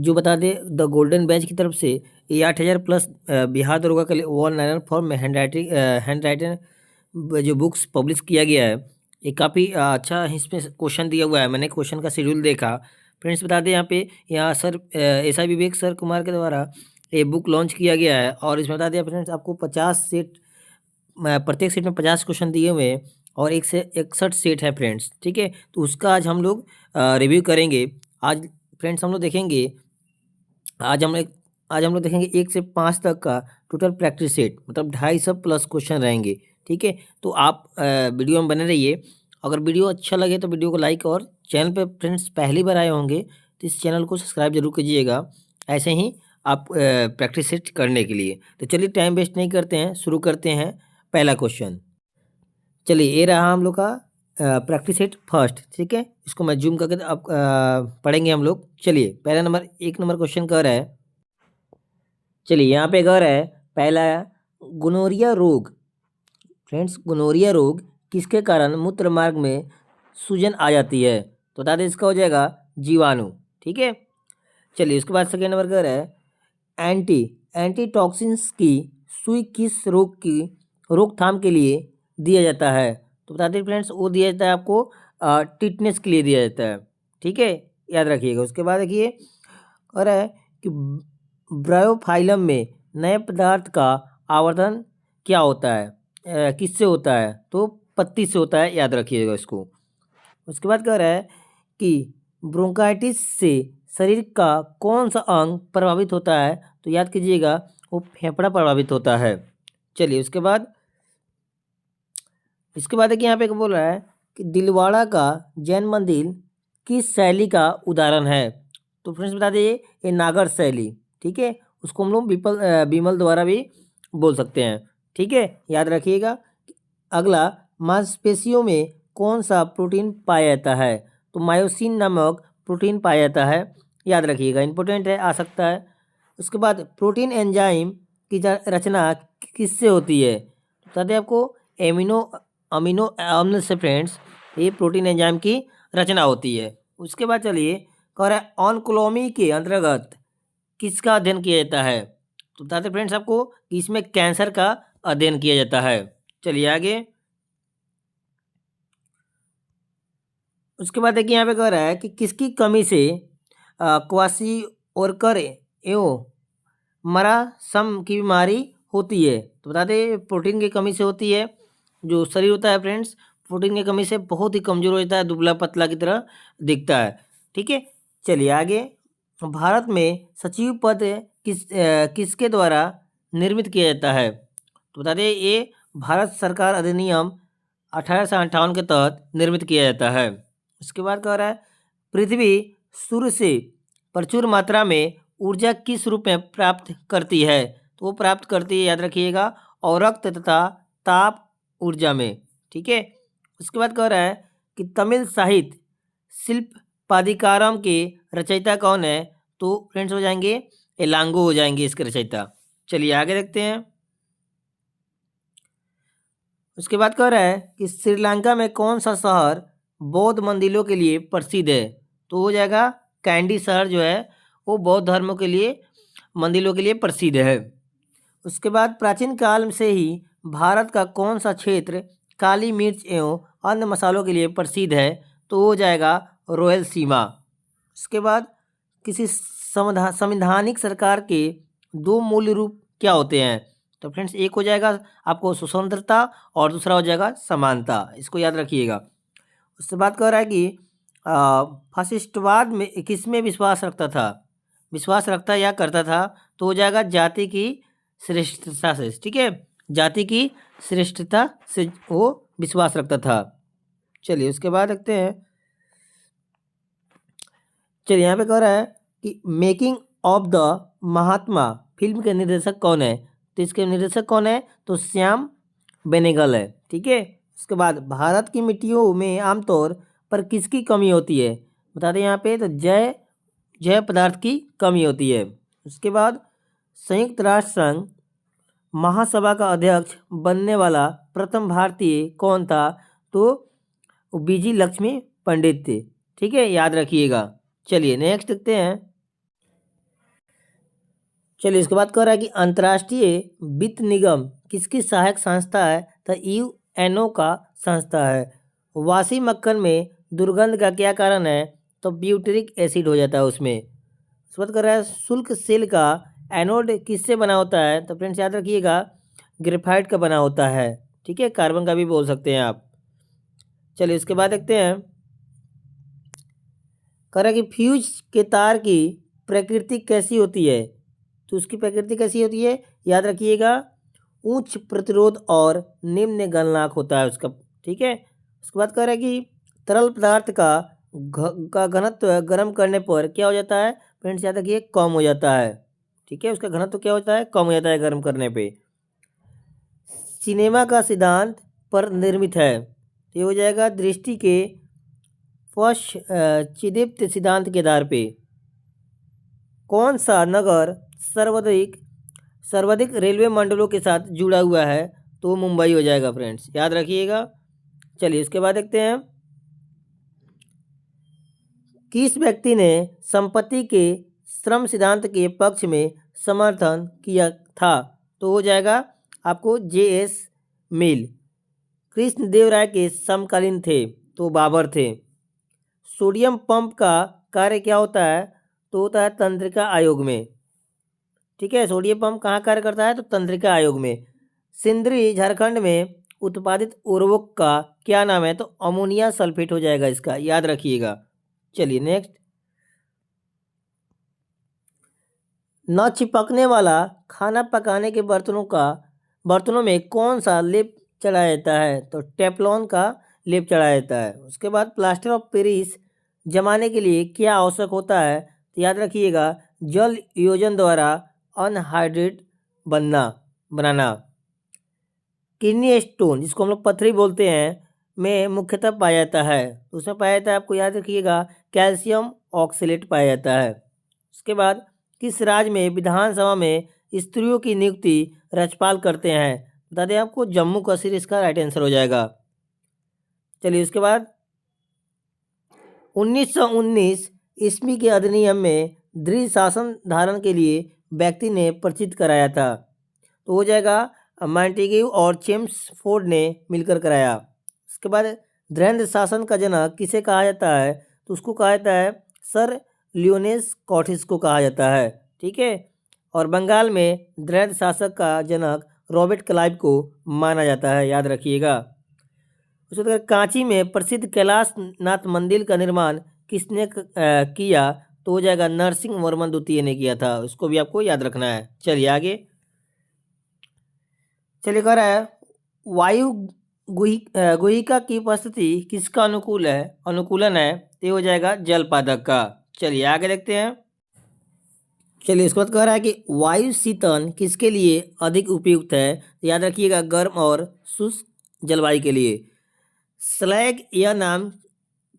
जो बता दे the golden batch की तरफ से ये 8,000 प्लस बिहार दरोगा के लिए one liner for hand writing जो बुक्स पब्लिश किया गया है। ये काफ़ी अच्छा इसमें क्वेश्चन दिया हुआ है। मैंने क्वेश्चन का शेड्यूल देखा फ्रेंड्स। बता दें यहाँ पे यहाँ sir S I Vivek sir Kumar के द्वारा ये बुक लॉन्च किया गया है। और इसमें बता दिया फ्रेंड्स आपको 50 सेट, प्रत्येक सेट में 50 क्वेश्चन दिए हुए हैं और 1 से 61 सेट है फ्रेंड्स। ठीक है, तो उसका आज हम लोग रिव्यू करेंगे। आज फ्रेंड्स हम लोग देखेंगे, आज हम लोग देखेंगे 1 से 5 तक का टोटल प्रैक्टिस सेट, मतलब 250 प्लस क्वेश्चन रहेंगे। ठीक है, तो आप वीडियो में बने रहिए। अगर वीडियो अच्छा लगे तो वीडियो को लाइक, और चैनल पे फ्रेंड्स पहली बार आए होंगे तो इस चैनल को सब्सक्राइब जरूर कीजिएगा, ऐसे ही आप प्रैक्टिस सेट करने के लिए। तो चलिए टाइम वेस्ट नहीं करते हैं, शुरू करते हैं पहला क्वेश्चन। चलिए ये रहा हम लोग का प्रैक्टिस सेट फर्स्ट। ठीक है, इसको मैं जूम करके अब पढ़ेंगे हम लोग। चलिए पहला नंबर 1 नंबर क्वेश्चन कर रहा है। चलिए यहाँ पे कह रहा है पहला, गोनोरिया रोग। फ्रेंड्स गोनोरिया रोग किसके कारण मूत्र मार्ग में सूजन आ जाती है? तो बता दें इसका हो जाएगा जीवाणु। ठीक है, चलिए उसके बाद सेकेंड नंबर कह रहा है एंटीटॉक्सिन्स की सुई किस रोग की रोकथाम के लिए दिया जाता है? तो बता दें फ्रेंड्स वो दिया जाता है आपको टिटनेस के लिए दिया जाता है। ठीक है, याद रखिएगा। उसके बाद देखिए कह रहा है कि ब्रायोफाइलम में नए पदार्थ का आवर्धन क्या होता है, किससे होता है? तो पत्ती से होता है, याद रखिएगा इसको। उसके बाद कह रहा है कि ब्रोंकाइटिस से शरीर का कौन सा अंग प्रभावित होता है? तो याद कीजिएगा वो फेफड़ा प्रभावित होता है। चलिए इसके बाद देखिए यहाँ पे बोल रहा है कि दिलवाड़ा का जैन मंदिर किस शैली का उदाहरण है? तो फ्रेंड्स बता दीजिए ये नागर शैली। ठीक है, उसको हम लोग विमल द्वारा भी बोल सकते हैं। ठीक है, याद रखिएगा। अगला, मांसपेशियों में कौन सा प्रोटीन पाया जाता है? तो मायोसिन नामक प्रोटीन पाया जाता है, याद रखिएगा, इंपॉर्टेंट है, आ सकता है। उसके बाद प्रोटीन एंजाइम की रचना किससे होती है? बता दें आपको अमीनो अम्ल से फ्रेंड्स ये प्रोटीन एंजाइम की रचना होती है। उसके बाद चलिए कह रहा है ऑन्कोलॉमी के अंतर्गत किसका अध्ययन किया जाता है? तो बताते फ्रेंड्स आपको कि इसमें कैंसर का अध्ययन किया जाता है। चलिए आगे। उसके बाद देखिए यहाँ पे कह रहा है कि किसकी कमी से क्वाशिओरकर एवं मरासम की बीमारी होती है? तो बता दें प्रोटीन की कमी से होती है। जो शरीर होता है फ्रेंड्स प्रोटीन की कमी से बहुत ही कमजोर हो जाता है, दुबला पतला की तरह दिखता है। ठीक है, चलिए आगे। भारत में सचिव पद किसके द्वारा निर्मित किया जाता है? तो बता दें ये भारत सरकार अधिनियम 1858 के तहत निर्मित किया जाता है। उसके बाद कह रहा है पृथ्वी सूर्य से प्रचुर मात्रा में ऊर्जा किस रूप में प्राप्त करती है? तो वो प्राप्त करती है, याद रखिएगा, औरक्त तथा ताप ऊर्जा में। ठीक है, उसके बाद कह रहा है कि तमिल साहित्य शिल्पपादिकारम के रचयिता कौन है? तो फ्रेंड्स हो जाएंगे एलांगो हो जाएंगे इसके रचयिता। चलिए आगे देखते हैं। उसके बाद कह रहा है कि श्रीलंका में कौन सा शहर बौद्ध मंदिरों के लिए प्रसिद्ध है? तो हो जाएगा कैंडी शहर जो है वो बौद्ध धर्मों के लिए मंदिरों के लिए प्रसिद्ध है। उसके बाद प्राचीन काल से ही भारत का कौन सा क्षेत्र काली मिर्च एवं अन्य मसालों के लिए प्रसिद्ध है? तो हो जाएगा रोयल सीमा। उसके बाद किसी संवैधानिक सरकार के 2 मूल रूप क्या होते हैं? तो फ्रेंड्स एक हो जाएगा आपको स्वतंत्रता और दूसरा हो जाएगा समानता, इसको याद रखिएगा। उसके बाद कह रहा है कि फासिस्टवाद में किस में विश्वास रखता या करता था? तो हो जाएगा जाति की श्रेष्ठता से। ठीक है, जाति की श्रेष्ठता से वो विश्वास रखता था। चलिए उसके बाद देखते हैं। चलिए यहाँ पे कह रहा है कि making of the Mahatma film के निर्देशक कौन है? तो इसके निर्देशक कौन है? तो श्याम बेनेगल है। ठीक है, उसके बाद भारत की मिट्टियों में आमतौर पर किसकी कमी होती है? बता दें यहाँ पे तो जय पदार्थ की कमी होती है। उसके बाद संयुक्त राष्ट्र संघ महासभा का अध्यक्ष बनने वाला प्रथम भारतीय कौन था? तो बीजी लक्ष्मी पंडित थे। ठीक है, याद रखिएगा। चलिए नेक्स्ट देखते हैं। चलिए इसके बाद कह रहा है कि अंतर्राष्ट्रीय वित्त निगम किसकी सहायक संस्था है? तो यूएनओ का संस्था है। वाशी मक्खन में दुर्गंध का क्या कारण है? तो ब्यूटेरिक एसिड हो जाता है उसमें। इसके बाद कर रहा है शुल्क सेल का एनोड किससे बना होता है? तो फ्रेंड्स याद रखिएगा ग्रेफाइट का बना होता है। ठीक है, कार्बन का भी बोल सकते हैं आप। चलिए इसके बाद देखते हैं, कह रहा है कि फ्यूज के तार की प्रकृति कैसी होती है? तो उसकी प्रकृति कैसी होती है? याद रखिएगा उच्च प्रतिरोध और निम्न गलनांक होता है उसका। ठीक है, उसके बाद कह रहा है कि तरल पदार्थ का घनत्व गर्म करने पर क्या हो जाता है? फ्रेंड्स याद रखिए कम हो जाता है। ठीक है, उसका घनत्व क्या होता है? कम हो जाता है गर्म करने पे। सिनेमा का सिद्धांत पर निर्मित है, तो ये हो जाएगा दृष्टि के चिदीप्त सिद्धांत के आधार पे। कौन सा नगर सर्वाधिक सर्वाधिक रेलवे मंडलों के साथ जुड़ा हुआ है? तो मुंबई हो जाएगा फ्रेंड्स, याद रखिएगा। चलिए इसके बाद देखते हैं, किस व्यक्ति ने संपत्ति के श्रम सिद्धांत के पक्ष में समर्थन किया था? तो हो जाएगा आपको जे.एस. मिल। कृष्णदेव राय के समकालीन थे, तो बाबर थे। सोडियम पंप का कार्य क्या होता है? तो होता है तंत्रिका आयोग में। ठीक है, सोडियम पंप कहाँ कार्य करता है? तो तंत्रिका आयोग में। सिंदरी झारखंड में उत्पादित उर्वरक का क्या नाम है? तो अमोनिया सल्फेट हो जाएगा इसका, याद रखिएगा। चलिए नेक्स्ट, न चिपकने वाला खाना पकाने के बर्तनों में कौन सा लेप चढ़ाया जाता है? तो टेफ्लॉन का लेप चढ़ाया जाता है। उसके बाद प्लास्टर ऑफ पेरिस जमाने के लिए क्या आवश्यक होता है? तो याद रखिएगा जल योजन द्वारा अनहाइड्रेट बनाना। किडनी स्टोन जिसको हम लोग पथरी बोलते हैं में मुख्यतः पाया जाता है, तो उसमें पाया जाता है, आपको याद रखिएगा कैल्शियम ऑक्सलेट पाया जाता है। उसके बाद किस राज्य में विधानसभा में स्त्रियों की नियुक्ति राज्यपाल करते हैं? बता दें आपको जम्मू कश्मीर इसका राइट आंसर हो जाएगा। चलिए उसके बाद 1919 ईस्वी के अधिनियम में दृढ़ शासन धारण के लिए व्यक्ति ने प्रचित कराया था, तो हो जाएगा मॉन्टेग्यू और चेम्सफोर्ड ने मिलकर कराया। उसके बाद धैर्य शासन का जनक किसे कहा जाता है? तो उसको कहा जाता है सर लियोनेस कॉर्टिस को कहा जाता है। ठीक है, और बंगाल में धैर्य शासक का जनक रॉबर्ट क्लाइव को माना जाता है, याद रखिएगा। उसके बाद कांची में प्रसिद्ध कैलाश नाथ मंदिर का निर्माण किसने किया? तो हो जाएगा नरसिंह वर्मन द्वितीय ने किया था, उसको भी आपको याद रखना है। चलिए आगे, चलिए कह रहा है वायु गुहिका की उपस्थिति किसका अनुकूलन है? तो ये हो जाएगा जलपादक का। चलिए आगे देखते हैं। चलिए इसके बाद कह रहा है कि वायु शीतन किसके लिए अधिक उपयुक्त है? तो याद रखिएगा गर्म और शुष्क जलवायु के लिए। स्लैग यह नाम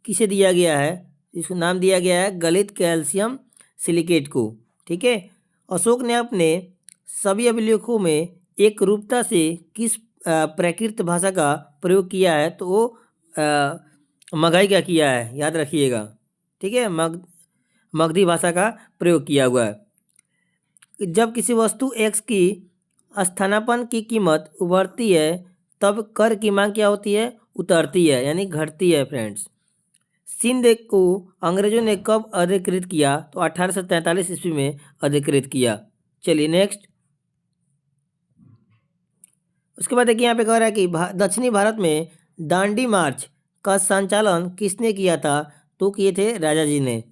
किसे दिया गया है? इसको नाम दिया गया है गलित कैल्शियम सिलिकेट को। ठीक है, अशोक ने अपने सभी अभिलेखों में एक रूपता से किस प्राकृत भाषा का प्रयोग किया है? तो वो मगही का किया है, याद रखिएगा। ठीक है, मगधी भाषा का प्रयोग किया हुआ है। जब किसी वस्तु एक्स की स्थानापन्न की कीमत उभरती है तब कर की मांग क्या होती है? उतरती है, यानी घटती है फ्रेंड्स। सिंध को अंग्रेजों ने कब अधिकृत किया? तो 1843 ईस्वी में अधिकृत किया। चलिए नेक्स्ट, उसके बाद देखिए यहाँ पे कह रहा है कि दक्षिणी भारत में दांडी मार्च का संचालन किसने किया था? तो किए थे राजा जी ने।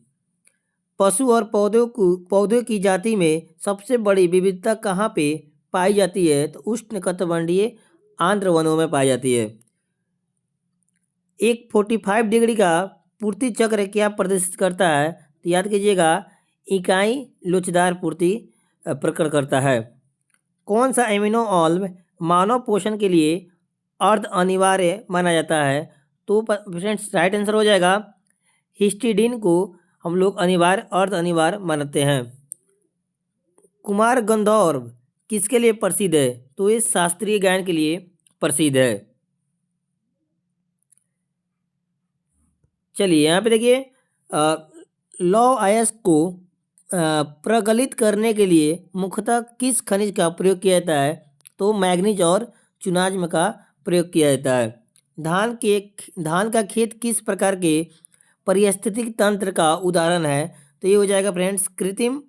पशु और पौधों की जाति में सबसे बड़ी विविधता कहाँ पे पाई जाती है? तो उष्णकटिबंधीय आर्द्र वनों में पाई जाती है। एक 45 डिग्री का पूर्ति चक्र क्या प्रदर्शित करता है? तो याद कीजिएगा इकाई लोचदार पूर्ति प्रकट करता है। कौन सा एमिनो ऑम्ल मानव पोषण के लिए अर्ध अनिवार्य माना जाता है? तो फ्रेंड्स राइट आंसर हो जाएगा हिस्टिडीन को हम लोग अर्ध अनिवार्य मानते हैं। कुमार गंधर्व किसके लिए प्रसिद्ध है? तो ये शास्त्रीय गायन के लिए प्रसिद्ध है। चलिए यहाँ पे देखिए लौ आयस को प्रगलित करने के लिए मुख्यतः किस खनिज का प्रयोग किया जाता है? तो मैग्नीज और चुनाज्म का प्रयोग किया जाता है। धान का खेत किस प्रकार के पारिस्थितिक तंत्र का उदाहरण है? तो ये हो जाएगा फ्रेंड्स कृत्रिम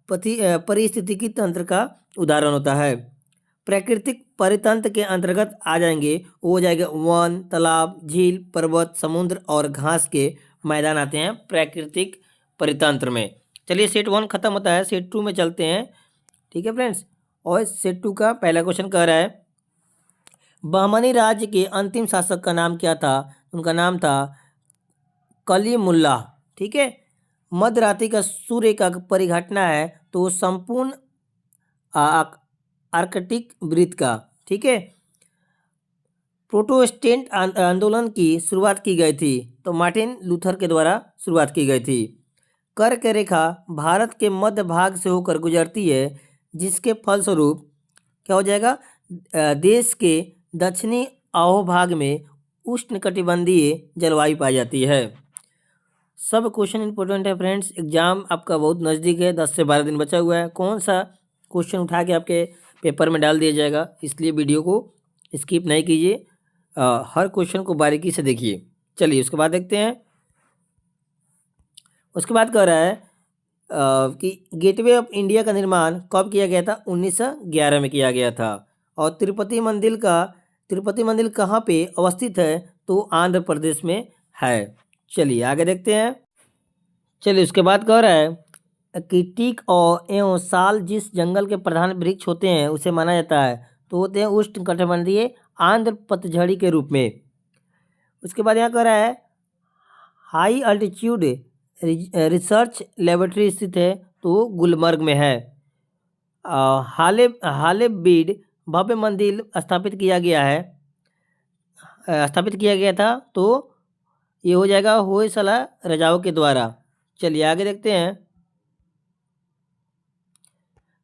पारिस्थितिकी तंत्र का उदाहरण होता है। प्राकृतिक परितंत्र के अंतर्गत आ जाएंगे, वो हो जाएगा वन, तालाब, झील, पर्वत, समुद्र और घास के मैदान आते हैं प्राकृतिक परितंत्र में। चलिए सेट 1 खत्म होता है, सेट 2 में चलते हैं। ठीक है फ्रेंड्स, और सेट 2 का पहला क्वेश्चन कह रहा है बहमनी राज्य के अंतिम शासक का नाम क्या था? उनका नाम था कलीमुल्लाह। ठीक है, मध्य रात्रि का सूर्य का परिघटना है तो संपूर्ण आर्कटिक वृत्त का। ठीक है, प्रोटेस्टेंट आंदोलन की शुरुआत की गई थी तो मार्टिन लूथर के द्वारा शुरुआत की गई थी। कर्क रेखा भारत के मध्य भाग से होकर गुजरती है जिसके फलस्वरूप क्या हो जाएगा? देश के दक्षिणी अहोभाग में उष्णकटिबंधीय जलवायु पाई जाती है। सब क्वेश्चन इंपॉर्टेंट है फ्रेंड्स, एग्जाम आपका बहुत नज़दीक है, 10 से 12 दिन बचा हुआ है। कौन सा क्वेश्चन उठा के आपके पेपर में डाल दिया जाएगा, इसलिए वीडियो को स्किप नहीं कीजिए, हर क्वेश्चन को बारीकी से देखिए। चलिए उसके बाद देखते हैं। उसके बाद कह रहा है कि गेटवे ऑफ इंडिया का निर्माण कब किया गया था? 1911 में किया गया था। और तिरुपति मंदिर कहाँ पे अवस्थित है? तो आंध्र प्रदेश में है। चलिए आगे देखते हैं। चलिए उसके बाद कह रहा है कि टीक और एवं साल जिस जंगल के प्रधान वृक्ष होते हैं उसे माना जाता है तो होते हैं उष्णकटिबंधीय आंध्र पतझड़ी के रूप में। उसके बाद यहाँ कह रहा है हाई अल्टीट्यूड रिसर्च लेबोरेटरी स्थित है तो गुलमर्ग में है। हालेबीड भव्य मंदिर स्थापित किया गया था तो ये हो जाएगा होयसला राजाओं के द्वारा। चलिए आगे देखते हैं।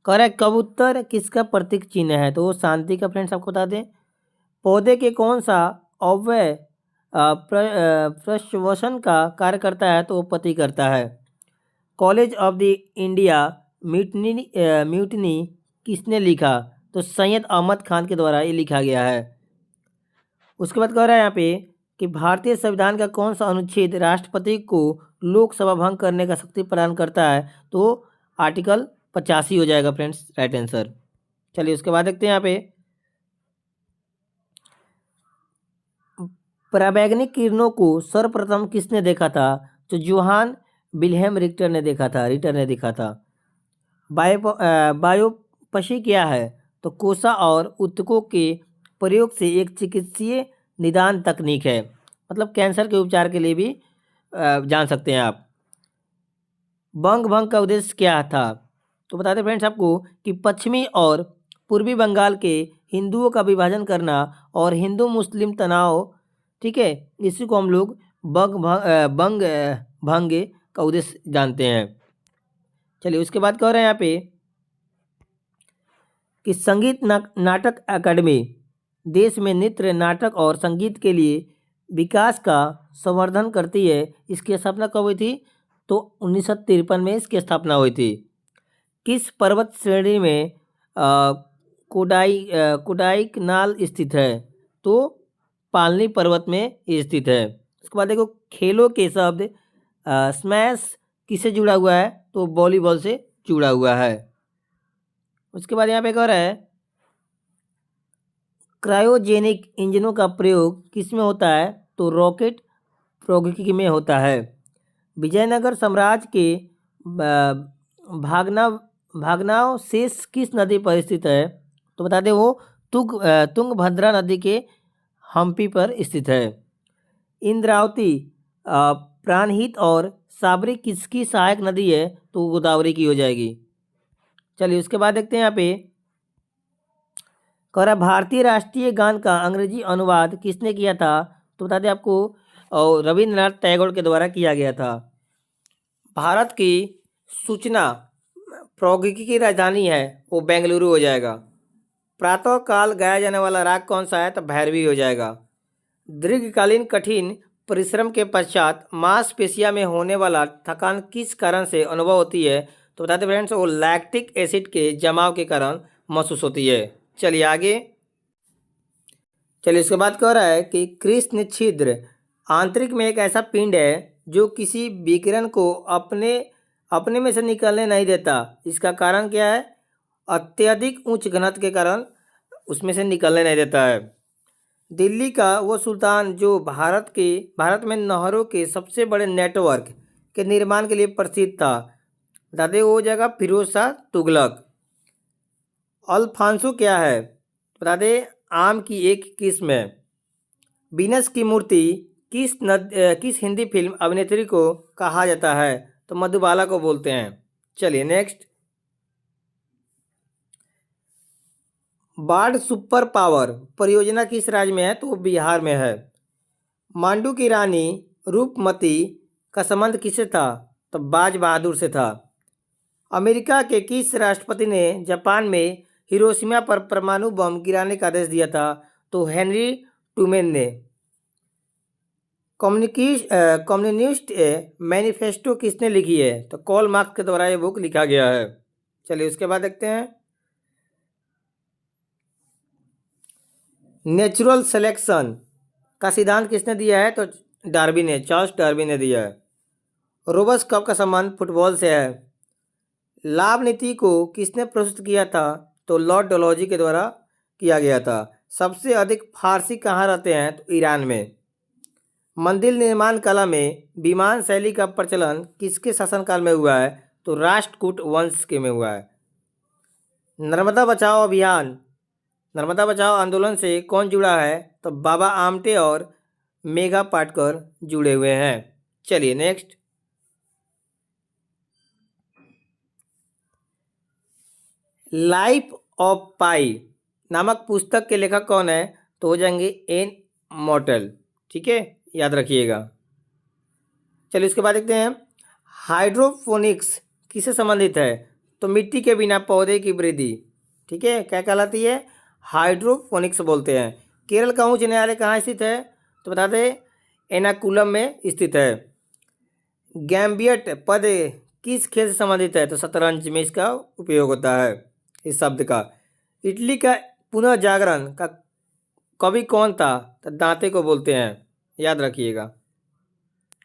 कह रहा है कबूतर किसका प्रतीक चिन्ह है? तो शांति का फ्रेंड्स आपको बता दें। पौधे के कौन सा अव्यय प्रश्वसन का कार्य करता है? तो वो पति करता है। College of the India mutiny किसने लिखा? तो सैयद अहमद खान के द्वारा ये लिखा गया है। उसके बाद कह रहा है यहाँ पे कि भारतीय संविधान का कौन सा अनुच्छेद राष्ट्रपति को लोकसभा भंग करने का शक्ति प्रदान करता है? तो आर्टिकल 85 हो जाएगा फ्रेंड्स, राइट आंसर। चलिए उसके बाद देखते हैं यहाँ पे पराबैंगनी किरणों को सर्वप्रथम किसने देखा था? तो जोहान विल्हेम रिक्टर ने देखा था। बायोप्सी क्या है? तो कोसा और ऊतकों के प्रयोग से एक चिकित्सीय निदान तकनीक है, मतलब कैंसर के उपचार के लिए भी जान सकते हैं आप। बंग भंग का उद्देश्य क्या था? तो बताते फ्रेंड्स आपको कि पश्चिमी और पूर्वी बंगाल के हिंदुओं का विभाजन करना और हिंदू मुस्लिम तनाव, ठीक है, इसी को हम लोग बंग भंग का उद्देश्य जानते हैं। चलिए उसके बाद कह रहे हैं यहाँ पे कि संगीत नाटक अकादमी देश में नृत्य, नाटक और संगीत के लिए विकास का संवर्धन करती है। इसकी स्थापना कब हुई थी? तो 1953 में इसकी स्थापना हुई थी। किस पर्वत श्रेणी में कोडाईकनाल स्थित है? तो पालनी पर्वत में स्थित है। उसके बाद देखो खेलों के शब्द स्मैश किससे जुड़ा हुआ है? तो वॉलीबॉल से जुड़ा हुआ है। उसके बाद यहाँ पे कह रहा है क्रायोजेनिक इंजनों का प्रयोग किस में होता है? तो रॉकेट प्रौद्योगिकी में होता है। विजयनगर साम्राज्य के भागनाव शेष किस नदी पर स्थित है? तो बता दें वो तुंगभद्रा नदी के हम्पी पर स्थित है। इंद्रावती, प्राणहित और साबरी किसकी सहायक नदी है? तो गोदावरी की हो जाएगी। चलिए उसके बाद देखते हैं यहाँ पे कह रहा भारतीय राष्ट्रीय गान का अंग्रेजी अनुवाद किसने किया था? तो बता दें आपको और रविंद्रनाथ टैगोर के द्वारा किया गया था। भारत की सूचना प्रौद्योगिकी की राजधानी है वो बेंगलुरु हो जाएगा। प्रातः काल गाया जाने वाला राग कौन सा है? तो भैरवी हो जाएगा। दीर्घकालीन कठिन परिश्रम के पश्चात मांसपेशियों में होने वाला थकान किस कारण से अनुभव होती है? तो बताते फ्रेंड्स, वो लैक्टिक एसिड के जमाव के कारण महसूस होती है। चलिए आगे। चलिए, उसके बाद कह रहा है कि कृष्ण छिद्र आंतरिक में एक ऐसा पिंड है जो किसी विकिरण को अपने अपने में से निकलने नहीं देता। इसका कारण क्या है? अत्यधिक उच्च घनत्व के कारण उसमें से निकलने नहीं देता है। दिल्ली का वो सुल्तान जो भारत में नहरों के सबसे बड़े नेटवर्क के निर्माण के लिए प्रसिद्ध था, दादे वो जगह फिरोज शाह तुगलक। अल्फांसो क्या है? बता दे, आम की एक किस्म है। वीनस की मूर्ति किस हिंदी फिल्म अभिनेत्री को कहा जाता है? तो मधुबाला को बोलते हैं। चलिए नेक्स्ट। बाढ़ सुपर पावर परियोजना किस राज्य में है? तो बिहार में है। मांडू की रानी रूपमती का संबंध किससे था? तो बाज बहादुर से था। अमेरिका के किस राष्ट्रपति ने जापान में हिरोशिमा पर परमाणु बम गिराने का आदेश दिया था? तो हेनरी ट्रूमैन ने। कम्युनिस्ट मैनिफेस्टो किसने लिखी है? तो कार्ल मार्क्स के द्वारा ये बुक लिखा गया है। चलिए उसके बाद देखते हैं। नेचुरल सिलेक्शन का सिद्धांत किसने दिया है? तो डार्विन ने, चार्ल्स डार्विन ने दिया है। रोबस कप का संबंध फुटबॉल से है। लाभ नीति को किसने प्रस्तुत किया था? तो लॉर्ड डलहौजी के द्वारा किया गया था। सबसे अधिक फारसी कहाँ रहते हैं? तो ईरान में। मंदिर निर्माण कला में विमान शैली का प्रचलन किसके शासनकाल में हुआ है? तो राष्ट्रकूट वंश के में हुआ है। नर्मदा बचाओ अभियान, नर्मदा बचाओ आंदोलन से कौन जुड़ा है? तो बाबा आमटे और मेघा पाटकर जुड़े हुए हैं। चलिए नेक्स्ट। लाइफ ऑफ पाई नामक पुस्तक के लेखक कौन है? तो हो जाएंगे एन मॉर्टल। ठीक है, याद रखिएगा। चलिए उसके बाद देखते हैं। हाइड्रोपोनिक्स किससे संबंधित है? तो मिट्टी के बिना पौधे की वृद्धि। ठीक है, क्या कहलाती है? हाइड्रोपोनिक्स बोलते हैं। केरल का उच्च न्यायालय कहाँ स्थित है? तो बता दें, एर्नाकुलम में स्थित है। गैम्बियट पद किस खेल से संबंधित है? तो शतरंज में इसका उपयोग होता है इस शब्द का। इटली का पुनः जागरण का कवि कौन था? तो दांते को बोलते हैं, याद रखिएगा।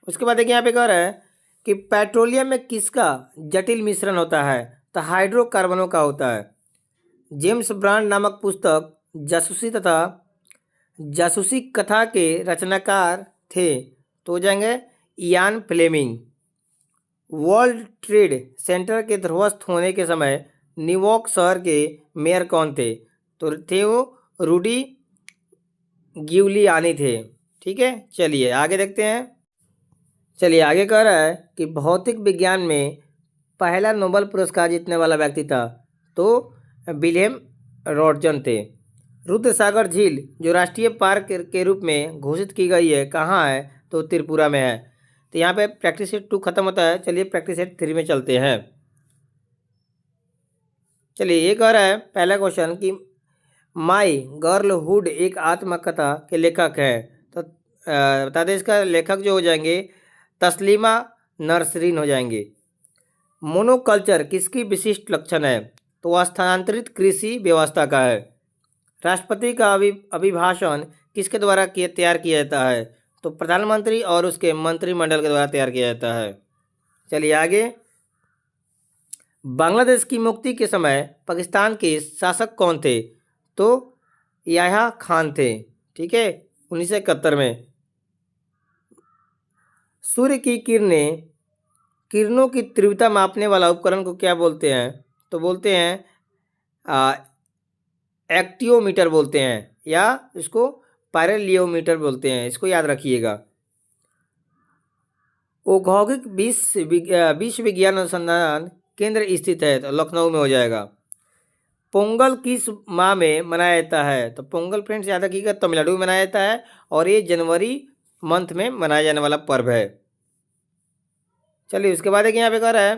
उसके बाद देखिए यहाँ पे कह रहा है कि पेट्रोलियम में किसका जटिल मिश्रण होता है? तो हाइड्रोकार्बनों का होता है। जेम्स ब्रांड नामक पुस्तक जासूसी कथा के रचनाकार थे? तो हो जाएंगे Ian Fleming. World Trade Center के ध्वस्त होने के समय न्यूयॉर्क शहर के मेयर कौन थे? तो थे वो रूडी गिउलियानी थे। ठीक है, चलिए आगे देखते हैं। चलिए आगे कह रहा है कि भौतिक विज्ञान में पहला नोबेल पुरस्कार जीतने वाला व्यक्ति था? तो विलियम रॉटजन थे। रुद्रसागर झील जो राष्ट्रीय पार्क के रूप में घोषित की गई है कहाँ है? तो त्रिपुरा में है। तो यहाँ पे प्रैक्टिस सेट 2 खत्म होता है। चलिए प्रैक्टिस सेट 3 में चलते हैं। चलिए ये कह रहा है पहला क्वेश्चन कि माई गर्लहुड एक आत्मकथा के लेखक है? तो बता दें, इसका लेखक जो हो जाएंगे तस्लीमा नरसरीन हो जाएंगे। मोनोकल्चर किसकी विशिष्ट लक्षण है? तो स्थानांतरित कृषि व्यवस्था का है। राष्ट्रपति का अभिभाषण किसके द्वारा तैयार किया जाता है? तो प्रधानमंत्री और उसके मंत्रिमंडल के द्वारा तैयार किया जाता है। चलिए आगे। बांग्लादेश की मुक्ति के समय पाकिस्तान के शासक कौन थे? तो याह्या खान थे। ठीक है, 1971 में। सूर्य की किरणों की तीव्रता मापने वाला उपकरण को क्या बोलते हैं? तो बोलते हैं एक्टियोमीटर बोलते हैं, या इसको पायरेलियोमीटर बोलते हैं। इसको याद रखिएगा। औद्योगिक विश्व विज्ञान अनुसंधान केंद्र स्थित है? तो लखनऊ में हो जाएगा। पोंगल किस माह में मनाया जाता है? तो पोंगल फ्रेंड्स याद रखिएगा तमिलनाडु में मनाया जाता है और ये जनवरी मंथ में मनाया जाने वाला पर्व है। चलिए उसके बाद एक यहाँ पे कह रहा है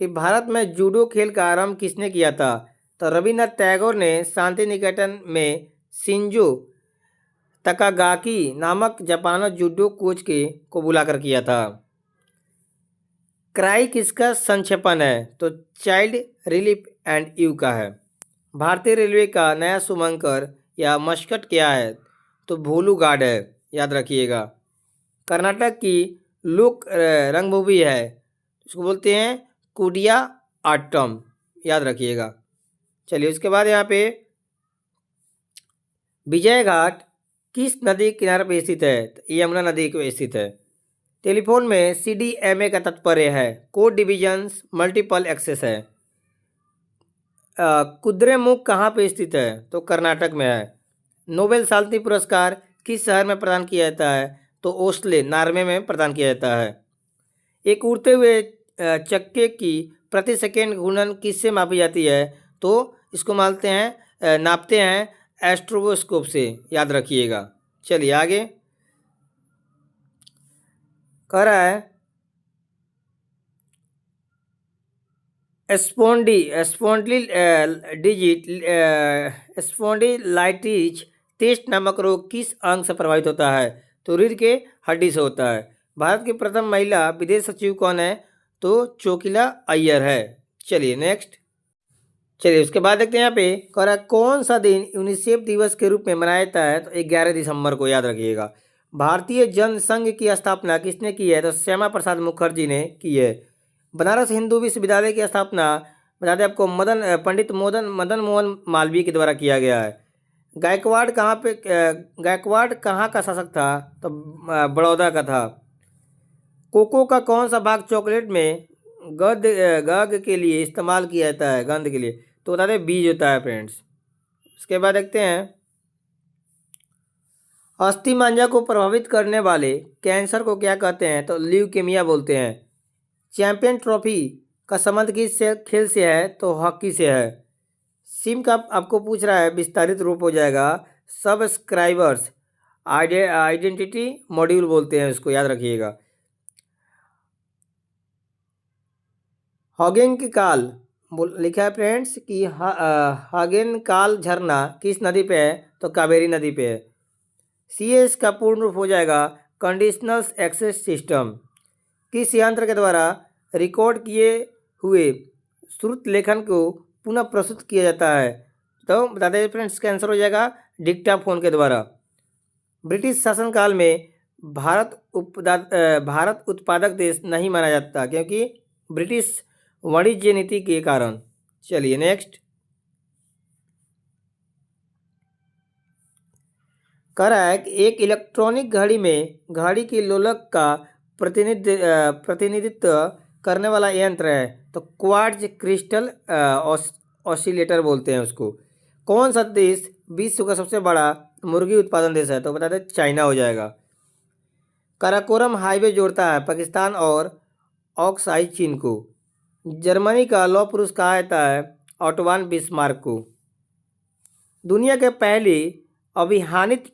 कि भारत में जूडो खेल का आरंभ किसने किया था? तो रविन्द्रनाथ टैगोर ने शांति निकेतन में शिंजो तकागाकी नामक जापानी जूडो कोच को बुलाकर किया था। क्राई किसका संक्षेपण है? तो चाइल्ड रिलीफ एंड यू का है। भारतीय रेलवे का नया शुभंकर या मस्कट क्या है? तो भोलू गार्ड है, याद रखिएगा। कर्नाटक की लोक रंगभूमि है, उसको बोलते हैं कुडिया आट्टम, याद रखिएगा। चलिए उसके बाद यहाँ पे विजय घाट किस नदी के किनारे पर स्थित है? तो यमुना नदी पे स्थित है। टेलीफोन में CDMA का तात्पर्य है कोड डिविजन्स मल्टीपल एक्सेस है। कुद्रेमुख कहाँ पे स्थित है? तो कर्नाटक में है। नोबेल शांति पुरस्कार किस शहर में प्रदान किया जाता है? तो ओस्ले नॉर्वे में प्रदान किया जाता है। एक उड़ते हुए चक्के की प्रति सेकेंड घूर्णन किससे मापी जाती है? तो इसको नापते हैं एस्ट्रोस्कोप से, याद रखिएगा। चलिए आगे कह रहा है स्पॉन्डिलाइटिस टेस्ट नामक रोग किस अंग से प्रभावित होता है? तो रीढ़ के हड्डी से होता है। भारत की प्रथम महिला विदेश सचिव कौन है? तो चोकिला अय्यर है। चलिए नेक्स्ट। चलिए उसके बाद देखते हैं यहाँ पे कह रहा है कौन सा दिन यूनिसेफ दिवस के रूप में मनाया जाता है? तो 11 दिसंबर को, याद रखिएगा। भारतीय जनसंघ की स्थापना किसने की है? तो श्यामा प्रसाद मुखर्जी ने की है। बनारस हिंदू विश्वविद्यालय की स्थापना बता दें आपको पंडित मदन मोहन मालवीय के द्वारा किया गया है। गायकवाड़ कहाँ का शासक था? तो बड़ौदा का था। कोको का कौन सा भाग चॉकलेट में गंध के लिए इस्तेमाल किया जाता है? गंध के लिए, तो बता दें बीज होता है फ्रेंड्स। उसके बाद देखते हैं अस्थि मज्जा को प्रभावित करने वाले कैंसर को क्या कहते हैं? तो ल्यूकेमिया बोलते हैं। चैंपियन ट्रॉफी का संबंध किस खेल से है? तो हॉकी से है। सिम का आपको पूछ रहा है, विस्तारित रूप हो जाएगा सब्सक्राइबर्स आइडेंटिटी मॉड्यूल बोलते हैं उसको, याद रखिएगा। हॉगेन काल लिखा है फ्रेंड्स कि हॉगेन काल झरना किस नदी पे है? तो कावेरी नदी पे है। CS का पूर्ण रूप हो जाएगा कंडीशनल एक्सेस सिस्टम। किस यंत्र के द्वारा रिकॉर्ड किए हुए श्रुत लेखन को पुनः प्रस्तुत किया जाता है? तो बता दें फ्रेंड्स, इसका आंसर हो जाएगा डिक्टाफोन के द्वारा। ब्रिटिश शासनकाल में भारत उत्पादक देश नहीं माना जाता क्योंकि ब्रिटिश वाणिज्य नीति के कारण। चलिए नेक्स्ट। कह रहा है कि एक इलेक्ट्रॉनिक घड़ी में घड़ी की लोलक का प्रतिनिधित्व करने वाला यंत्र है, तो क्वार्ट्ज क्रिस्टल ऑसिलेटर बोलते हैं उसको। कौन सा देश विश्व का सबसे बड़ा मुर्गी उत्पादन देश है? तो बता दें चाइना हो जाएगा। काराकोरम हाईवे जोड़ता है पाकिस्तान और ऑक्साई चीन को। जर्मनी का लौह पुरुष कहा जाता है ऑटोवान बिस्मार्क को। दुनिया के पहली अभिहानित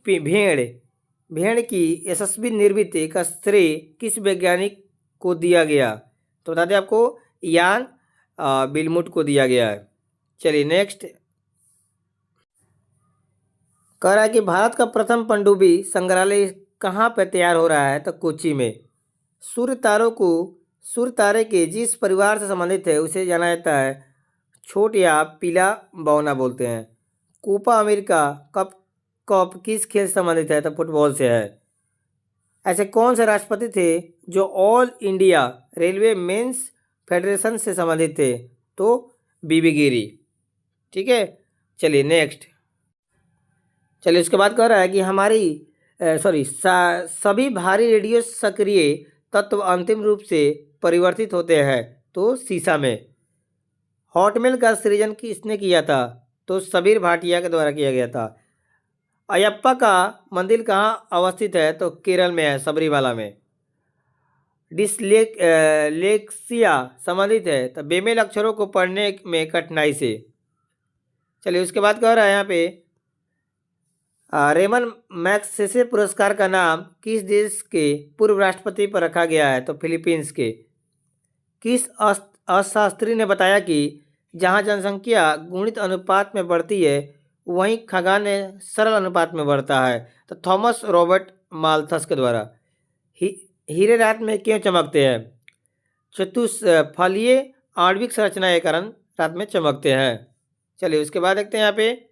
भेड़ की यशस्वी निर्मित का श्रेय किस वैज्ञानिक को दिया गया? तो बता दें आपको यान बिलमुट को दिया गया है। चलिए नेक्स्ट। कह रहा है कि भारत का प्रथम पनडुब्बी संग्रहालय कहाँ पर तैयार हो रहा है? तो कोच्चि में। सूर्य तारे के जिस परिवार से संबंधित है उसे जाना जाता है छोट या पीला बौना बोलते हैं। कोपा अमेरिका कप किस खेल से संबंधित है? तो फुटबॉल से है। ऐसे कौन से राष्ट्रपति थे जो All India Railway Men's Federation से संबंधित थे? तो बीबी गिरी। ठीक है, चलिए नेक्स्ट। चलिए उसके बाद कह रहा है कि सभी भारी रेडियो सक्रिय तत्व अंतिम रूप से परिवर्तित होते हैं, तो सीसा में। हॉटमेल का सृजन किसने किया था? तो सबीर भाटिया के द्वारा किया गया था। अयप्पा का मंदिर कहाँ अवस्थित है? तो केरल में है, सबरीमाला में। डिसलेक्सिया संबंधित है तो बेमेल अक्षरों को पढ़ने में कठिनाई से। चलिए उसके बाद कह रहा है यहाँ पे रेमन मैग्सेसे पुरस्कार का नाम किस देश के पूर्व राष्ट्रपति पर रखा गया है? तो फिलीपींस के। किस अर्थशास्त्री ने बताया कि जहां जनसंख्या गुणित अनुपात में बढ़ती है वहीं खगान्य सरल अनुपात में बढ़ता है। तो थॉमस रॉबर्ट माल्थस के द्वारा। हीरे रात में क्यों चमकते हैं? चतुष्फलीय आणविक संरचना के कारण रात में चमकते हैं। चलिए उसके बाद देखते हैं यहाँ पे,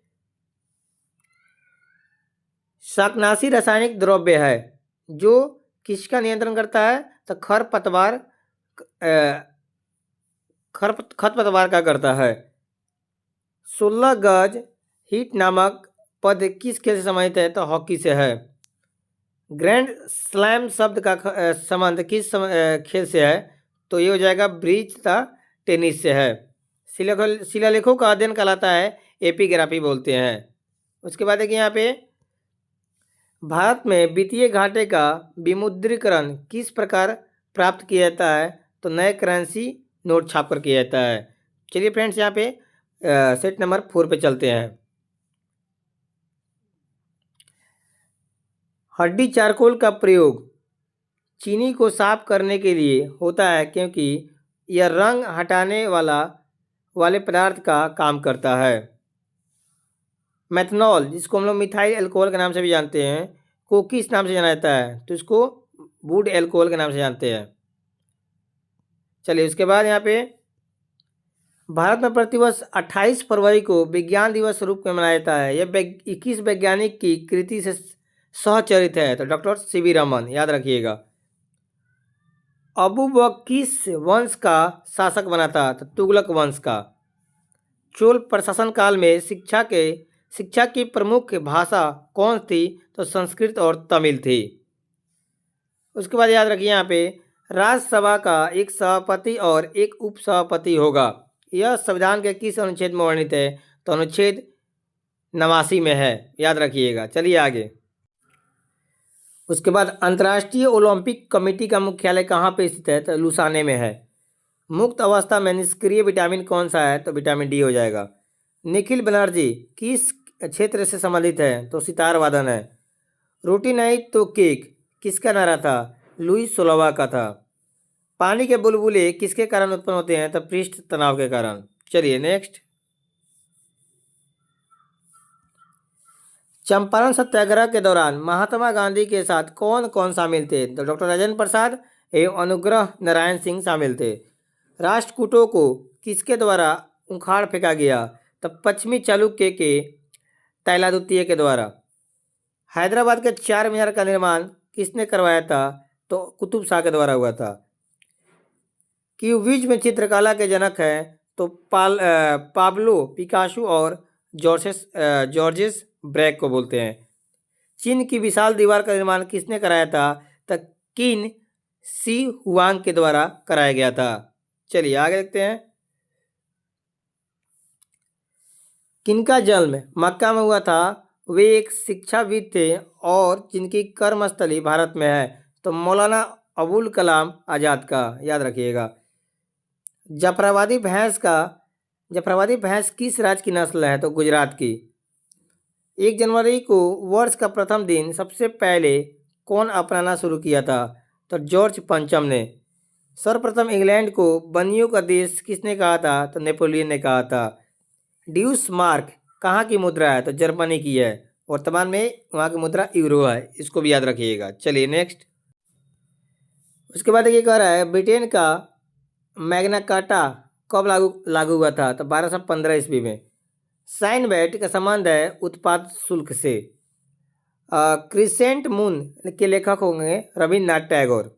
शाकनाशी रासायनिक द्रव्य है जो किसका नियंत्रण करता है? तो खरपतवार का करता है। 16 गज हिट नामक पद किस खेल से संबंधित है? तो हॉकी से है। ग्रैंड स्लैम शब्द का संबंध किस खेल से है? तो ये हो जाएगा ब्रिज तथा टेनिस से है। शिलालेखों का अध्ययन कहलाता है एपिग्राफी बोलते हैं। उसके बाद देखिए यहाँ पे, भारत में वित्तीय घाटे का विमुद्रीकरण किस प्रकार प्राप्त किया जाता है? तो नए करेंसी नोट छाप कर किया जाता है। चलिए फ्रेंड्स यहाँ पे सेट नंबर 4 पे चलते हैं। हड्डी चारकोल का प्रयोग चीनी को साफ करने के लिए होता है क्योंकि यह रंग हटाने वाले पदार्थ का काम करता है। मेथनॉल, जिसको हम लोग मिथाइल एल्कोहल के नाम से भी जानते हैं, को किस नाम से जाना जाता है? तो इसको वुड एल्कोहल के नाम से जानते हैं। चलिए उसके बाद यहाँ पे, भारत में प्रतिवर्ष 28 फरवरी को विज्ञान दिवस रूप में मनाया जाता है। यह 21 वैज्ञानिक की कृति से सहचरित है। तो डॉक्टर सीवी रमन, याद रखिएगा। अबू बकर किस वंश का शासक बना था? तो तुगलक वंश का। चोल प्रशासन काल में शिक्षा की प्रमुख भाषा कौन थी? तो संस्कृत और तमिल थी। उसके बाद याद रखिए यहाँ पे, राज्यसभा का एक सभापति और एक उपसभापति होगा। यह संविधान के किस अनुच्छेद में वर्णित है? तो अनुच्छेद 89 में है, याद रखिएगा। चलिए आगे। उसके बाद, अंतर्राष्ट्रीय ओलंपिक कमेटी का मुख्यालय कहाँ पे स्थित है? तो लुसाने में है। मुक्त अवस्था में निष्क्रिय विटामिन कौन सा है? तो विटामिन डी हो जाएगा। निखिल बनर्जी किस क्षेत्र से संबंधित है? तो सितार वादन है। रोटी नहीं तो केक किसका नारा था? लुई सोलवा का था। पानी के बुलबुले किसके कारण उत्पन्न होते हैं? तो पृष्ठ तनाव के कारण। चलिए नेक्स्ट। चंपारण सत्याग्रह के दौरान महात्मा गांधी के साथ कौन कौन शामिल थे? तो डॉक्टर राजेंद्र प्रसाद एवं अनुग्रह नारायण सिंह शामिल थे। राष्ट्रकूटों को किसके द्वारा उखाड़ फेंका गया? तो पश्चिमी चालुक्य के तैला द्वितीय के द्वारा। हैदराबाद के 4 मीनार का निर्माण किसने करवाया था? तो कुतुब शाह के द्वारा हुआ था। क्यूबिज्म चित्रकला के जनक हैं तो पाब्लो पिकासो और जॉर्जेस ब्रैक को बोलते हैं। चीन की विशाल दीवार का निर्माण किसने कराया था? तो किन सी हुआंग के द्वारा कराया गया था। चलिए आगे देखते हैं। किनका जन्म मक्का में हुआ था? वे एक शिक्षाविद थे और जिनकी कर्मस्थली भारत में है। तो मौलाना अबुल कलाम आज़ाद का, याद रखिएगा। जाफराबादी भैंस किस राज्य की नस्ल है? तो गुजरात की। 1 जनवरी को वर्ष का प्रथम दिन सबसे पहले कौन अपनाना शुरू किया था? तो जॉर्ज पंचम ने। सर्वप्रथम इंग्लैंड को बनियों का देश किसने कहा था? तो नेपोलियन ने कहा था। ड्यूस मार्क कहाँ की मुद्रा है? तो जर्मनी की है। वर्तमान में वहाँ की मुद्रा यूरो है, इसको भी याद रखिएगा। चलिए नेक्स्ट। उसके बाद ये कह रहा है, ब्रिटेन का मैग्ना कार्टा कब लागू हुआ था? तो 1215 ईस्वी में। साइन बैट का संबंध है उत्पाद शुल्क से। क्रिसेंट मून के लेखक होंगे रविन्द्रनाथ टैगोर।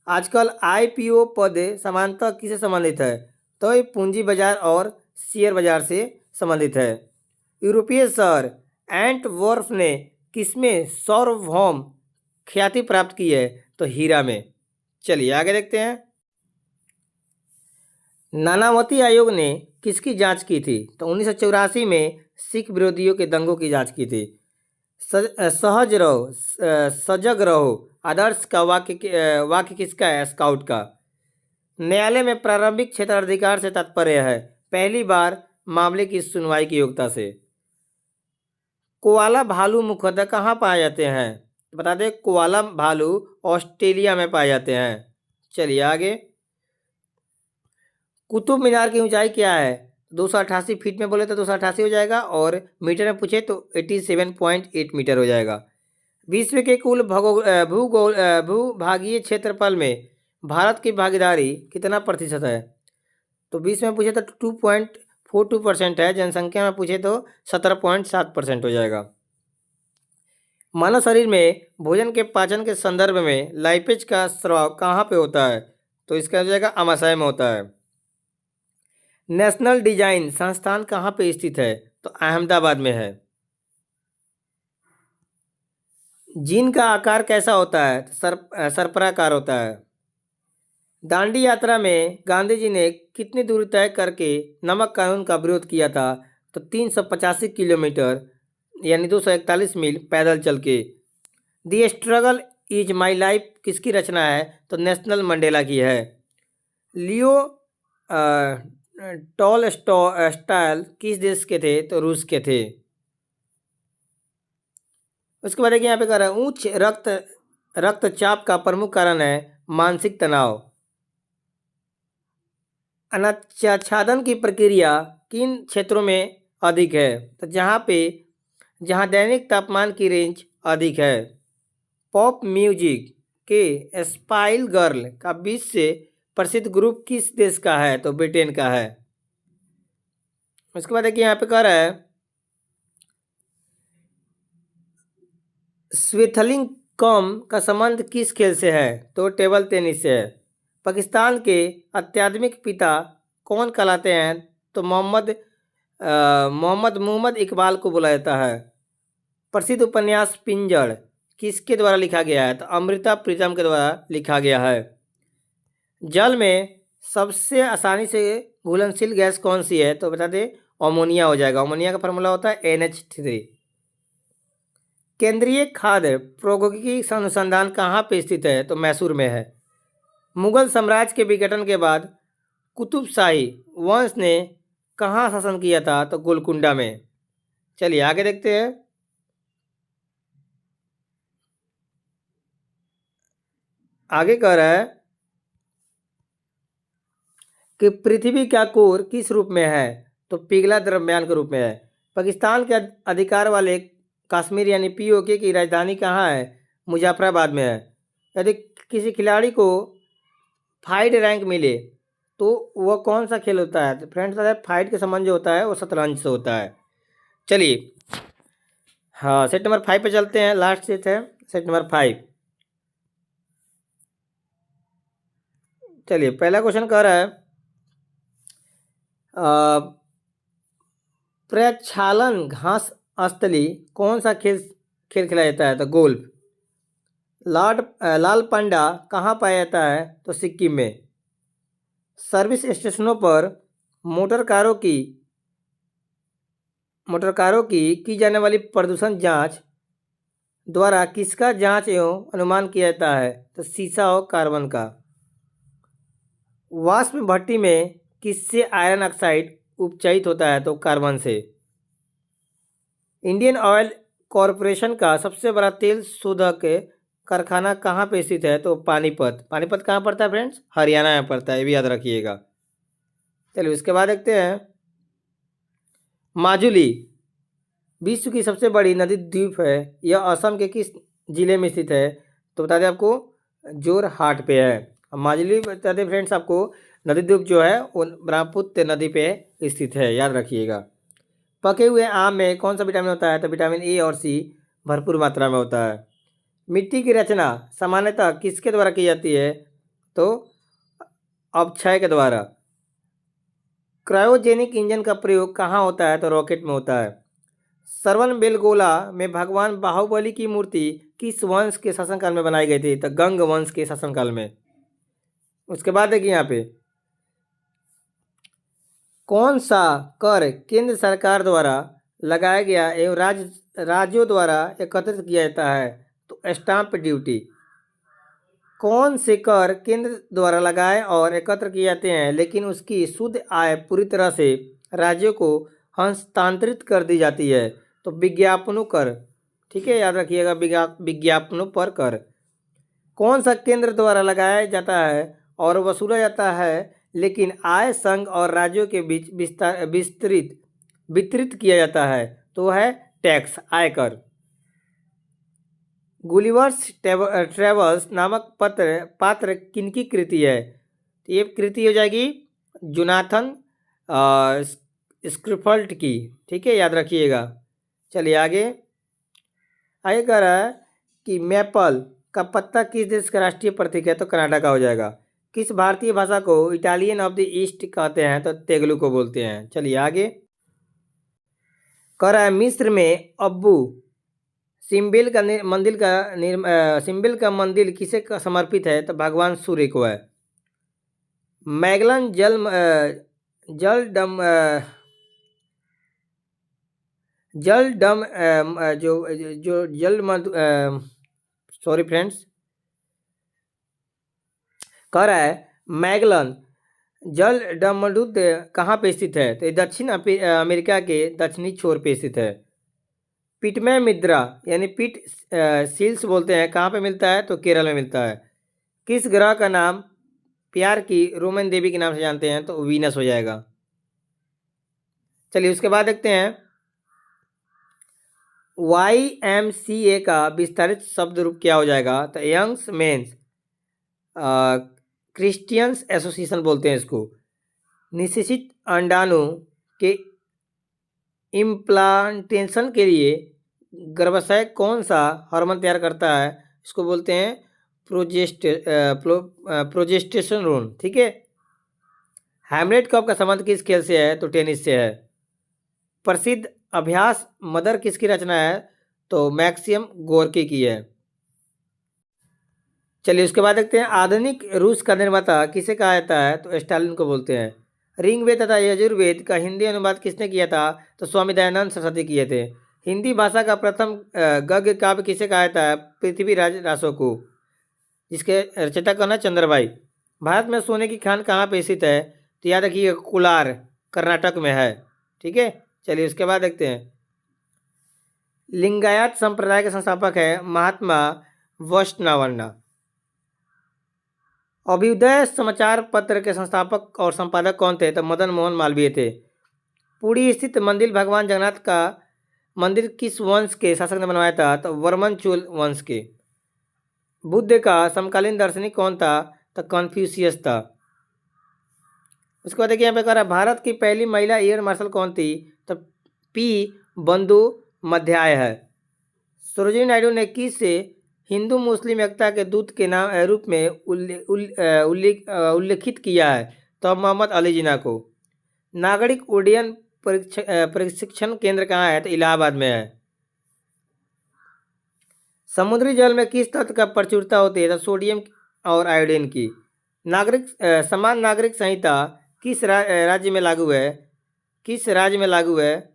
आजकल आईपीओ पद सामान्यतः किससे संबंधित है? तो ये पूंजी बाजार और शेयर बाजार से संबंधित है। यूरोपीय शहर एंटवर्प ने किसमें सार्वभौम ख्याति प्राप्त की है? तो हीरा में। चलिए आगे देखते हैं। नानावती आयोग ने किसकी जांच की थी? तो 1984 में सिख विरोधियों के दंगों की जांच की थी। सजग रहो आदर्श का वाक्य किसका है? स्काउट का। न्यायालय में प्रारंभिक क्षेत्राधिकार से तात्पर्य है पहली बार मामले की सुनवाई की योग्यता से। कोआला भालू मुख्यतः कहाँ पाए जाते हैं? बता दें, कोआला भालू ऑस्ट्रेलिया में पाए जाते हैं। चलिए आगे। कुतुब मीनार की ऊंचाई क्या है? 288 फीट में बोले तो 288 हो जाएगा, और मीटर में पूछे तो 87.8 मीटर हो जाएगा। विश्व के कुल भूभागीय क्षेत्रफल में भारत की भागीदारी कितना प्रतिशत है? तो 20 में पूछे तो 2.42% है। जनसंख्या में पूछे तो 17.7% हो जाएगा। मानव शरीर में भोजन के पाचन के संदर्भ में लाइपेज का स्राव कहाँ पे होता है? तो इसका हो जाएगा आमाशय में होता है। नेशनल डिजाइन संस्थान कहाँ पे स्थित है? तो अहमदाबाद में है। जीन का आकार कैसा होता है? तो सर्पराकार होता है। दांडी यात्रा में गांधी जी ने कितनी दूरी तय करके नमक कानून का विरोध किया था? तो 385 किलोमीटर यानी 241 मील पैदल चल के। दी स्ट्रगल इज माई लाइफ किसकी रचना है? तो नेशनल मंडेला की है। लियो टॉलस्टॉय किस देश के थे? तो रूस के थे। उसके बाद देखिए यहाँ पे कह रहा है उच्च रक्तचाप का प्रमुख कारण है मानसिक तनाव। अनाच्छादन की प्रक्रिया किन क्षेत्रों में अधिक है? तो जहाँ दैनिक तापमान की रेंज अधिक है। पॉप म्यूजिक के स्पाइस गर्ल का विश्व से प्रसिद्ध ग्रुप किस देश का है? तो ब्रिटेन का है। उसके बाद देखिए यहाँ पे कह रहा है स्विथलिंग कम का संबंध किस खेल से है? तो टेबल टेनिस से है। पाकिस्तान के आध्यात्मिक पिता कौन कहलाते हैं? तो मोहम्मद इकबाल को बोला जाता है। प्रसिद्ध उपन्यास पिंजड़ किसके द्वारा लिखा गया है? तो अमृता प्रीतम के द्वारा लिखा गया है। जल में सबसे आसानी से घुलनशील गैस कौन सी है? तो बता दें अमोनिया हो जाएगा। अमोनिया का फार्मूला होता है NH3। केंद्रीय खाद्य प्रौद्योगिकी अनुसंधान कहाँ पे स्थित है? तो मैसूर में है। मुगल साम्राज्य के विघटन के बाद कुतुब शाही वंश ने कहाँ शासन किया था? तो गोलकुंडा में। चलिए आगे देखते हैं। आगे कह रहा है कि पृथ्वी का कोर किस रूप में है? तो पिघला द्रव्यमान के रूप में है। पाकिस्तान के अधिकार वाले कश्मीर यानी POK की राजधानी कहाँ है? मुजफ्फराबाद में है। यदि किसी खिलाड़ी को फाइट रैंक मिले तो वह कौन सा खेल होता है? तो फ्रेंड्स फाइट के संबंध जो होता है वो शतरंज से होता है। चलिए हाँ सेट नंबर 5 पे चलते हैं। लास्ट सेट है सेट नंबर 5। चलिए पहला क्वेश्चन कह रहा है प्रक्षालन घास स्थली कौन सा खेल खेला जाता है? तो गोल्फ। लाल पांडा कहाँ पाया जाता है? तो सिक्किम में। सर्विस स्टेशनों पर मोटर कारों की जाने वाली प्रदूषण जांच द्वारा किसका जांच एवं अनुमान किया जाता है? तो सीसा और कार्बन का। वाष्प भट्टी में किससे आयरन ऑक्साइड उपचयित होता है? तो कार्बन से। इंडियन ऑयल कॉरपोरेशन का सबसे बड़ा तेल शोधक कारखाना कहाँ पे स्थित है? तो पानीपत। पानीपत कहाँ पड़ता है फ्रेंड्स? हरियाणा में पड़ता है, ये भी याद रखिएगा। चलिए उसके बाद देखते हैं माजुली विश्व की सबसे बड़ी नदी द्वीप है। यह असम के किस जिले में स्थित है? तो बता दें आपको जोरहाट पे है। माजुली बता दें फ्रेंड्स आपको नदी द्वीप जो है वो ब्रह्मपुत्र नदी पे स्थित है, याद रखिएगा। पके हुए आम में कौन सा विटामिन होता है? तो विटामिन A और C भरपूर मात्रा में होता है। मिट्टी की रचना सामान्यतः किसके द्वारा की जाती है? तो अपक्षय के द्वारा। क्रायोजेनिक इंजन का प्रयोग कहाँ होता है? तो रॉकेट में होता है। श्रवण बेलगोला में भगवान बाहुबली की मूर्ति किस वंश के शासनकाल में बनाई गई थी? तो गंग वंश के शासनकाल में। उसके बाद देखिए यहाँ पे कौन सा कर केंद्र सरकार द्वारा लगाया गया एवं राज्यों द्वारा एकत्रित किया जाता है? तो स्टाम्प ड्यूटी। कौन से कर केंद्र द्वारा लगाए और एकत्र किए जाते हैं लेकिन उसकी शुद्ध आय पूरी तरह से राज्यों को हस्तांतरित कर दी जाती है? तो विज्ञापनों कर। ठीक है, याद रखिएगा विज्ञापनों पर कर। कौन सा केंद्र द्वारा लगाया जाता है और वसूला जाता है लेकिन आय संघ और राज्यों के बीच वितरित किया जाता है, तो है टैक्स, आयकर। गुलिवर्स ट्रेवल्स नामक पात्र किनकी कृति है? तो ये कृति हो जाएगी जोनाथन स्क्रिफल्ट की, ठीक है, याद रखिएगा। चलिए आगे कह रहा है कि मैपल का पत्ता किस देश का राष्ट्रीय प्रतीक है? तो कनाडा का हो जाएगा। किस भारतीय भाषा को इटालियन ऑफ द ईस्ट कहते हैं? तो तेलुगु को बोलते हैं। चलिए आगे कह रहा है मिस्र में अब्बू सिम्बिल का मंदिर किसे समर्पित है? तो भगवान सूर्य को है। मैगलन सॉरी फ्रेंड्स, कह रहा है मैगलन जलडमडुद्ध कहाँ पे स्थित है? तो ये दक्षिण अमेरिका के दक्षिणी छोर पे स्थित है। पिटमय मुद्रा यानी पिट सील्स बोलते हैं, कहाँ पे मिलता है? तो केरल में मिलता है। किस ग्रह का नाम प्यार की रोमन देवी के नाम से जानते हैं? तो वीनस हो जाएगा। चलिए उसके बाद देखते हैं YMCA का विस्तारित शब्द रूप क्या हो जाएगा? तो यंग्स मेंस क्रिश्चियंस एसोसिएशन बोलते हैं इसको। निषेचित अंडाणु के इम्प्लांटेशन के लिए गर्भाशय कौन सा हार्मोन तैयार करता है? इसको बोलते हैं प्रोजेस्टेरोन, ठीक है। हैमलेट कप का संबंध किस खेल से है? तो टेनिस से है। प्रसिद्ध अभ्यास मदर किसकी रचना है? तो मैक्सिम गोर्की की है। चलिए उसके बाद देखते हैं आधुनिक रूस का निर्माता किसे कहा जाता है? तो स्टालिन को बोलते हैं। ऋग्वेद तथा यजुर्वेद का हिंदी अनुवाद किसने किया था? तो स्वामी दयानंद सरस्वती किए थे। हिंदी भाषा का प्रथम गद्य काव्य किसे कहा जाता है? पृथ्वीराज रासो को, जिसके रचयिता का नाम चंद्रबाई। भारत में सोने की खान कहाँ पे स्थित है? तो याद रखिए कोलार कर्नाटक में है, ठीक है। चलिए उसके बाद देखते हैं लिंगायत संप्रदाय के संस्थापक है महात्मा वैष्णवण्णा। अभ्युदय समाचार पत्र के संस्थापक और संपादक कौन थे? तो मदन मोहन मालवीय थे। पुरी स्थित मंदिर भगवान जगन्नाथ का मंदिर किस वंश के शासक ने बनवाया था? तो वर्मन चोल वंश के। बुद्ध का समकालीन दार्शनिक कौन था? तो कन्फ्यूशियस था। उसके बाद देखिए यहाँ पे कह रहा है भारत की पहली महिला एयर मार्शल कौन थी? तो पी बंदोपाध्याय है। सरोजिनी नायडू ने किस हिंदू मुस्लिम एकता के दूत के नाम रूप में उल्लेखित किया है? तो मोहम्मद अली जिन्ना को। नागरिक उड्डयन प्रशिक्षण केंद्र कहाँ है? तो इलाहाबाद में है। समुद्री जल में किस तत्व का प्रचुरता होती है? तो सोडियम और आयोडीन की। समान नागरिक संहिता किस राज्य में लागू है? किस राज्य में लागू है?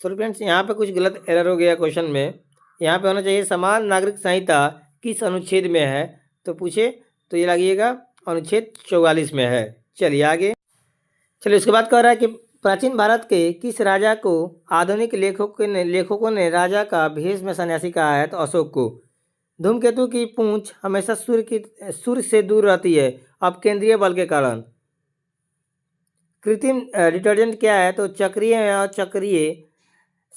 सॉरी फ्रेंड्स, यहाँ पे कुछ गलत एरर हो गया क्वेश्चन में। यहाँ पे होना चाहिए समान नागरिक संहिता किस अनुच्छेद में है? तो पूछे तो ये लागिएगा अनुच्छेद 44 में है। चलिए आगे। चलिए उसके बाद कह रहा है कि प्राचीन भारत के किस राजा को आधुनिक लेखकों ने राजा का भेष में सन्यासी कहा है? तो अशोक को। धूमकेतु की पूंछ हमेशा सूर्य से दूर रहती है, अब केंद्रीय बल के कारण। कृत्रिम डिटर्जेंट क्या है? तो चक्रीय या चक्रीय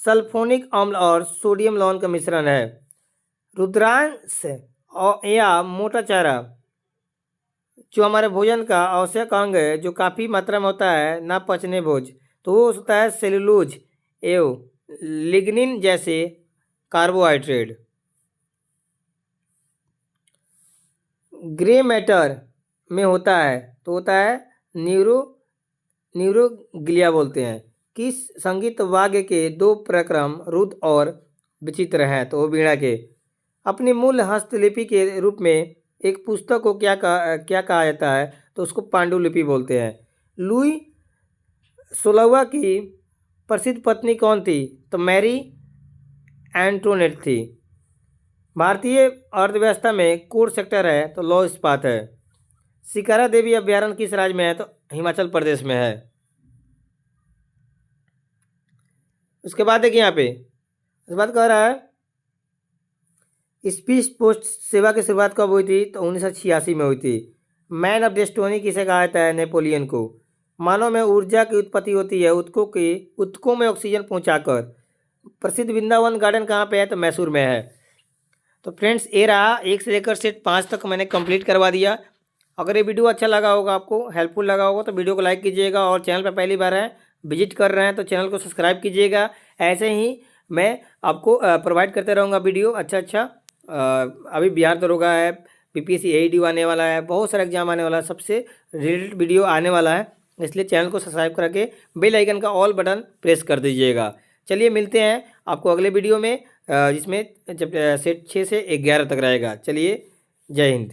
सल्फोनिक अम्ल और सोडियम लवण का मिश्रण है। रुद्रांश या मोटा चारा जो हमारे भोजन का आवश्यक अंग है, जो काफ़ी मात्रा में होता है ना पचने भोज, तो वो होता है सेलुलोज एवं लिग्निन जैसे कार्बोहाइड्रेट। ग्रे मैटर में होता है तो होता है न्यूरोग्लिया बोलते हैं। किस संगीत वाद्य के दो प्रक्रम रुद्र और विचित्र हैं? तो वो वीणा के। अपनी मूल हस्तलिपि के रूप में एक पुस्तक को क्या कहा जाता है? तो उसको पांडुलिपि बोलते हैं। लुई 16वां की प्रसिद्ध पत्नी कौन थी? तो मैरी एंटोनेट थी। भारतीय अर्थव्यवस्था में कोर सेक्टर है तो लौह इस्पात है। शिकारा देवी अभ्यारण्य किस राज्य में है? तो हिमाचल प्रदेश में है। उसके बाद देखिए यहाँ पे उसके बाद कह रहा है स्पीड पोस्ट सेवा की शुरुआत कब हुई थी? तो 1986 में हुई थी। मैन ऑफ डेस्टोनी किसे कहा जाता है? नेपोलियन को। मानव में ऊर्जा की उत्पत्ति होती है ऊतकों में ऑक्सीजन पहुंचाकर। प्रसिद्ध वृंदावन गार्डन कहाँ पे है? तो मैसूर में है। तो फ्रेंड्स ये रहा 1 से लेकर सेट 5 तक मैंने कंप्लीट करवा दिया। अगर ये वीडियो अच्छा लगा होगा, आपको हेल्पफुल लगा होगा, तो वीडियो को लाइक कीजिएगा और चैनल पर पहली बार है विजिट कर रहे हैं तो चैनल को सब्सक्राइब कीजिएगा। ऐसे ही मैं आपको प्रोवाइड करते रहूँगा वीडियो अच्छा। अभी बिहार दरोगा है, पीपीएससी एईडी आने वाला है, बहुत सारा एग्जाम आने वाला है, सबसे रिलेटेड वीडियो आने वाला है, इसलिए चैनल को सब्सक्राइब करके बेल आइकन का ऑल बटन प्रेस कर दीजिएगा। चलिए मिलते हैं आपको अगले वीडियो में, जिसमें जब सेट 6 से 11 तक रहेगा। चलिए, जय हिंद।